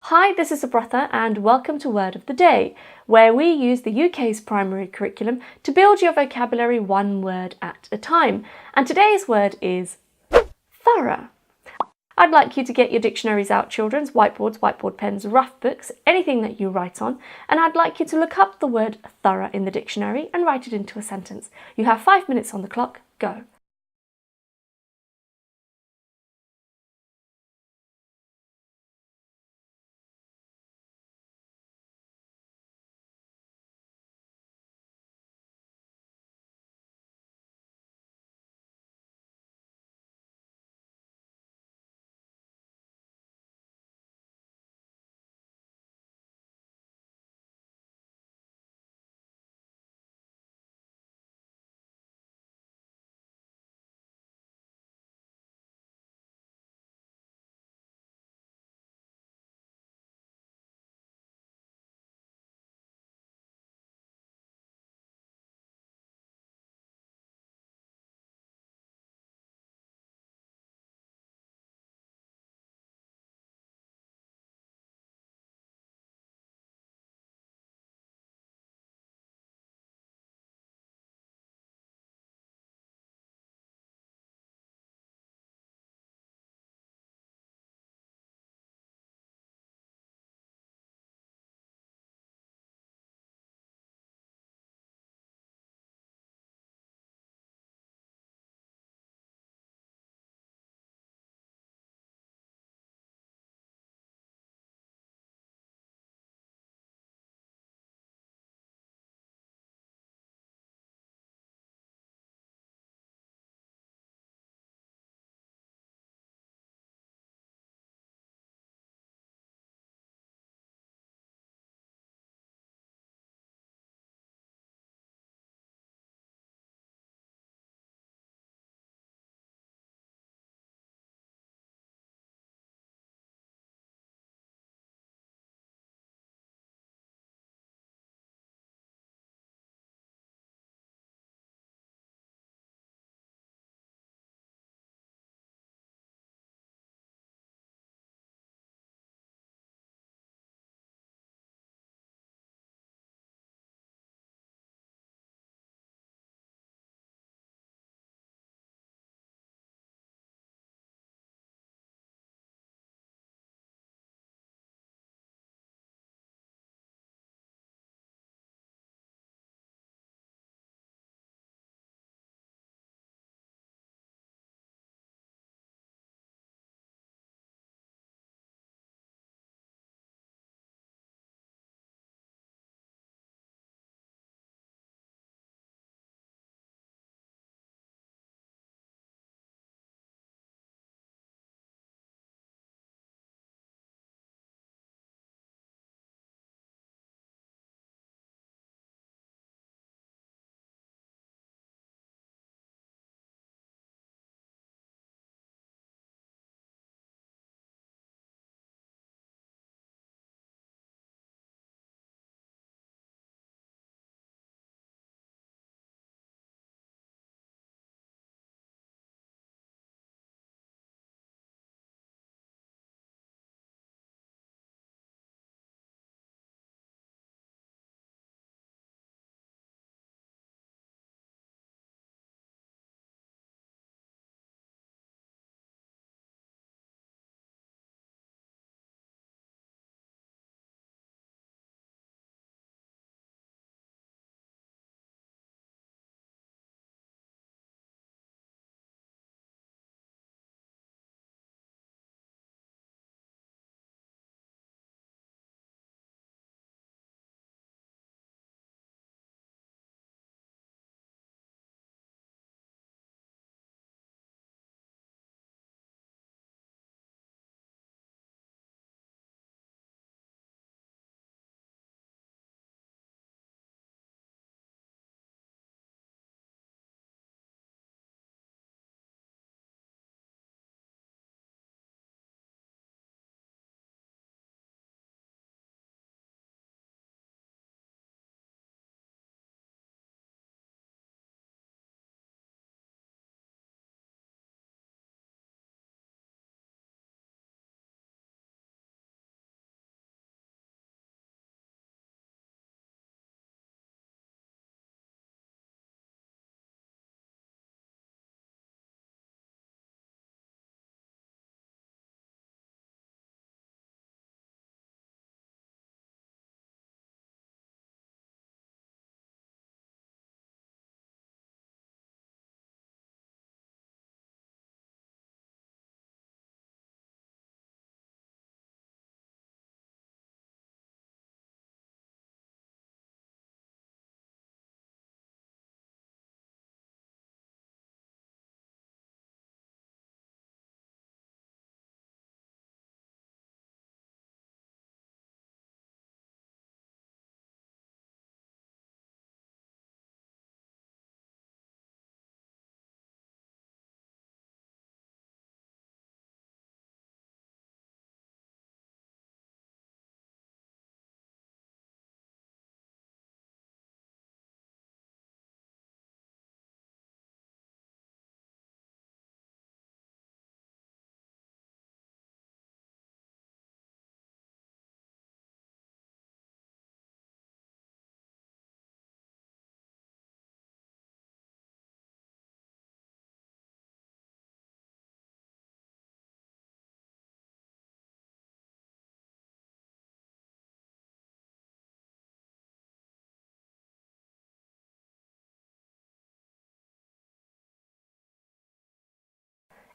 Hi, this is Subratha and welcome to Word of the Day, where we use the UK's primary curriculum to build your vocabulary one word at a time. And today's word is thorough. I'd like you to get your dictionaries out, children's, whiteboards, whiteboard pens, rough books, anything that you write on, and I'd like you to look up the word thorough in the dictionary and write it into a sentence. You have 5 minutes on the clock. Go.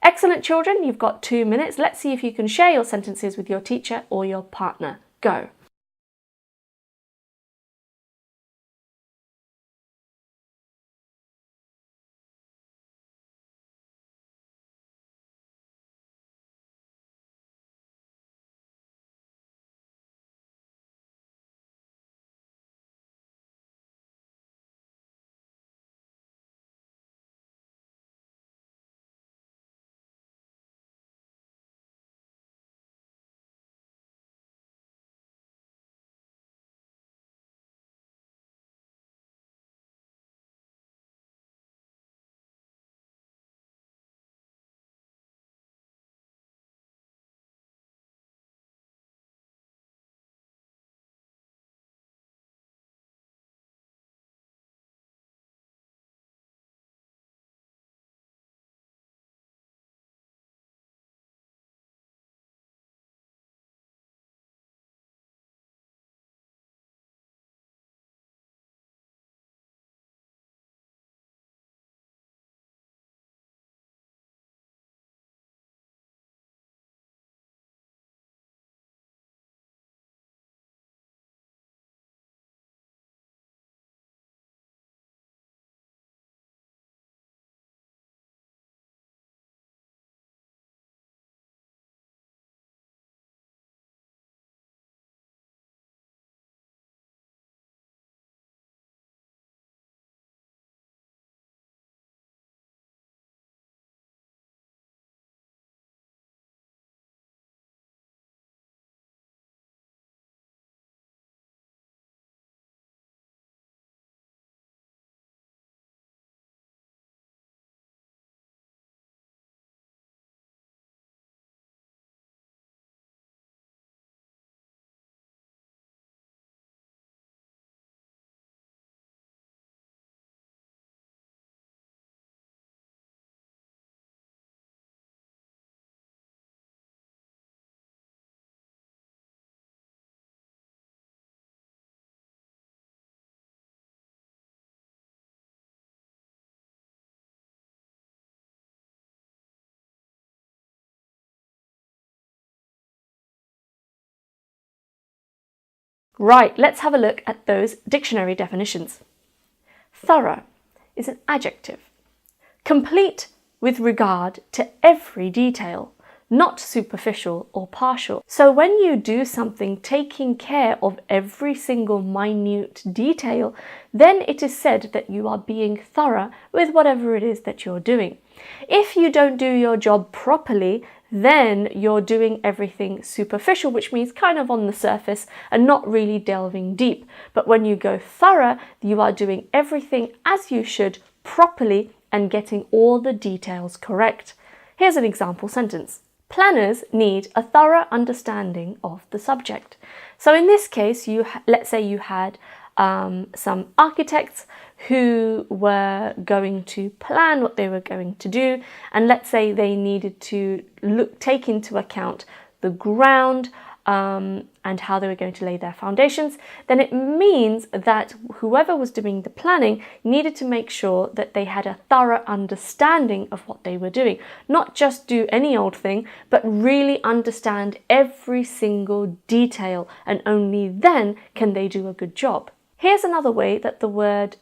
Excellent, children. You've got 2 minutes. Let's see if you can share your sentences with your teacher or your partner. Go. Right, let's have a look at those dictionary definitions. Thorough is an adjective. Complete with regard to every detail, not superficial or partial. So when you do something taking care of every single minute detail, then it is said that you are being thorough with whatever it is that you're doing. If you don't do your job properly, then you're doing everything superficial, which means kind of on the surface and not really delving deep. But when you go thorough, you are doing everything as you should properly and getting all the details correct. Here's an example sentence. Planners need a thorough understanding of the subject. So in this case, let's say you had some architects who were going to plan what they were going to do, and let's say they needed to take into account the ground and how they were going to lay their foundations. Then it means that whoever was doing the planning needed to make sure that they had a thorough understanding of what they were doing. Not just do any old thing, but really understand every single detail, and only then can they do a good job. Here's another way that the word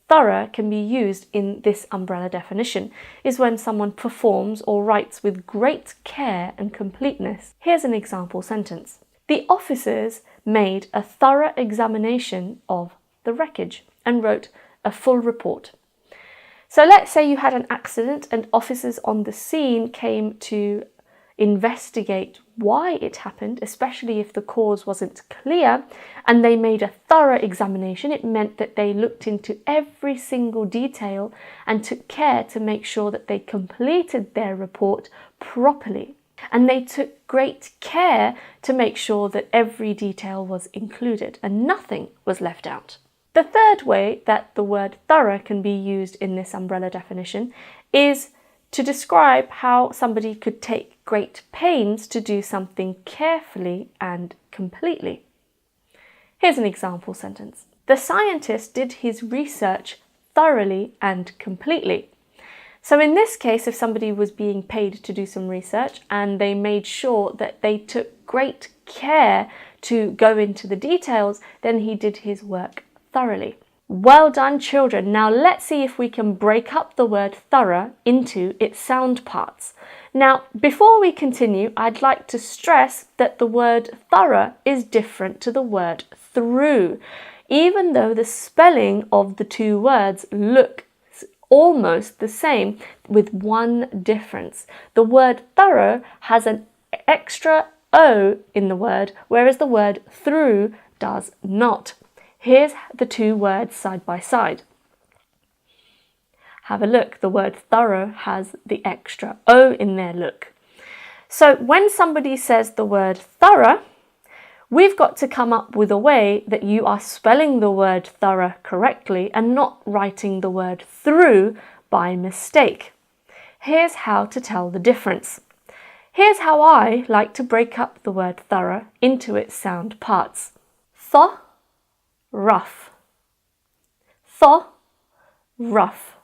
thorough can be used in this umbrella definition, is when someone performs or writes with great care and completeness. Here's an example sentence. The officers made a thorough examination of the wreckage and wrote a full report. So let's say you had an accident and officers on the scene came to investigate why it happened, especially if the cause wasn't clear, and they made a thorough examination. It meant that they looked into every single detail and took care to make sure that they completed their report properly. And they took great care to make sure that every detail was included and nothing was left out. The third way that the word thorough can be used in this umbrella definition is to describe how somebody could take great pains to do something carefully and completely. Here's an example sentence. The scientist did his research thoroughly and completely. So in this case, if somebody was being paid to do some research and they made sure that they took great care to go into the details, then he did his work thoroughly. Well done, children. Now let's see if we can break up the word thorough into its sound parts. Now, before we continue, I'd like to stress that the word thorough is different to the word through, even though the spelling of the two words look almost the same, with one difference. The word thorough has an extra O in the word, whereas the word through does not. Here's the two words side by side. Have a look. The word thorough has the extra O in there, look. So when somebody says the word thorough, we've got to come up with a way that you are spelling the word thorough correctly and not writing the word through by mistake. Here's how to tell the difference. Here's how I like to break up the word thorough into its sound parts. Tho, rough. Tho, rough.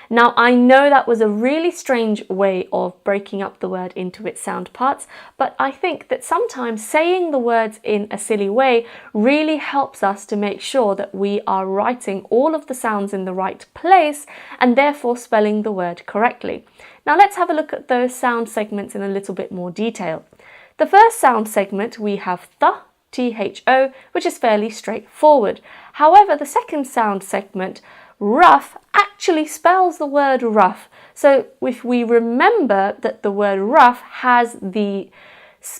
Now, I know that was a really strange way of breaking up the word into its sound parts, but I think that sometimes saying the words in a silly way really helps us to make sure that we are writing all of the sounds in the right place and therefore spelling the word correctly. Now, let's have a look at those sound segments in a little bit more detail. The first sound segment, we have th, T-H-O, which is fairly straightforward. However, the second sound segment, rough, actually spells the word rough. So if we remember that the word rough has the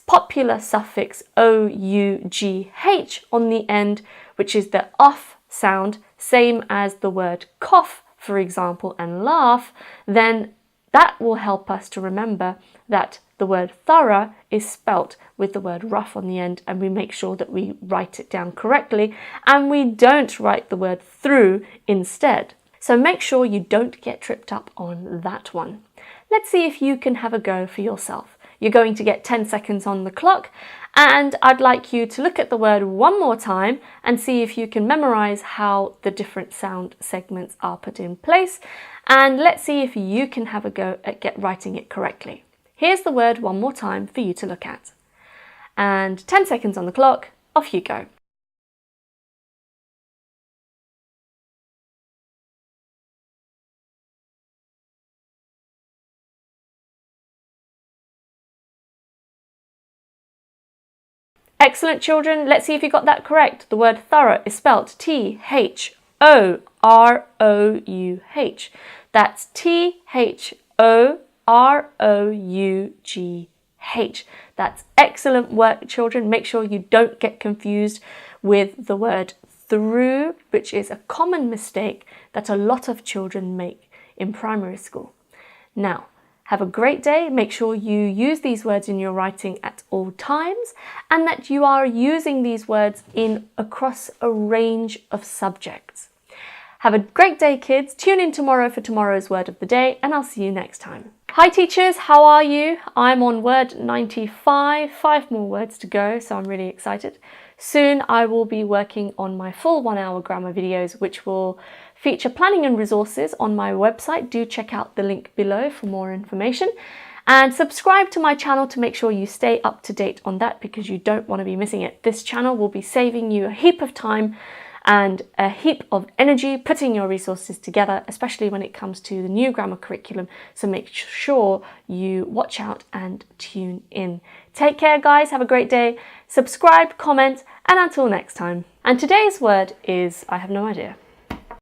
popular suffix O-U-G-H on the end, which is the off sound, same as the word cough, for example, and laugh, then that will help us to remember that the word thorough is spelt with the word rough on the end, and we make sure that we write it down correctly and we don't write the word through instead. So make sure you don't get tripped up on that one. Let's see if you can have a go for yourself. You're going to get 10 seconds on the clock, and I'd like you to look at the word one more time and see if you can memorize how the different sound segments are put in place. And let's see if you can have a go at writing it correctly. Here's the word one more time for you to look at. And 10 seconds on the clock, off you go. Excellent, children. Let's see if you got that correct. The word thorough is spelled T-H-O-R-O-U-H. That's T-H-O-R-O-U-G-H. That's excellent work, children. Make sure you don't get confused with the word through, which is a common mistake that a lot of children make in primary school. Now, have a great day. Make sure you use these words in your writing at all times, and that you are using these words across a range of subjects. Have a great day, kids. Tune in tomorrow for tomorrow's word of the day, and I'll see you next time. Hi teachers, how are you? I'm on word 95, 5 more words to go, so I'm really excited. Soon I will be working on my full 1-hour grammar videos, which will feature planning and resources on my website. Do check out the link below for more information. And subscribe to my channel to make sure you stay up to date on that, because you don't want to be missing it. This channel will be saving you a heap of time and a heap of energy putting your resources together, especially when it comes to the new grammar curriculum. So make sure you watch out and tune in. Take care, guys. Have a great day. Subscribe, comment, and until next time. And today's word is, I have no idea.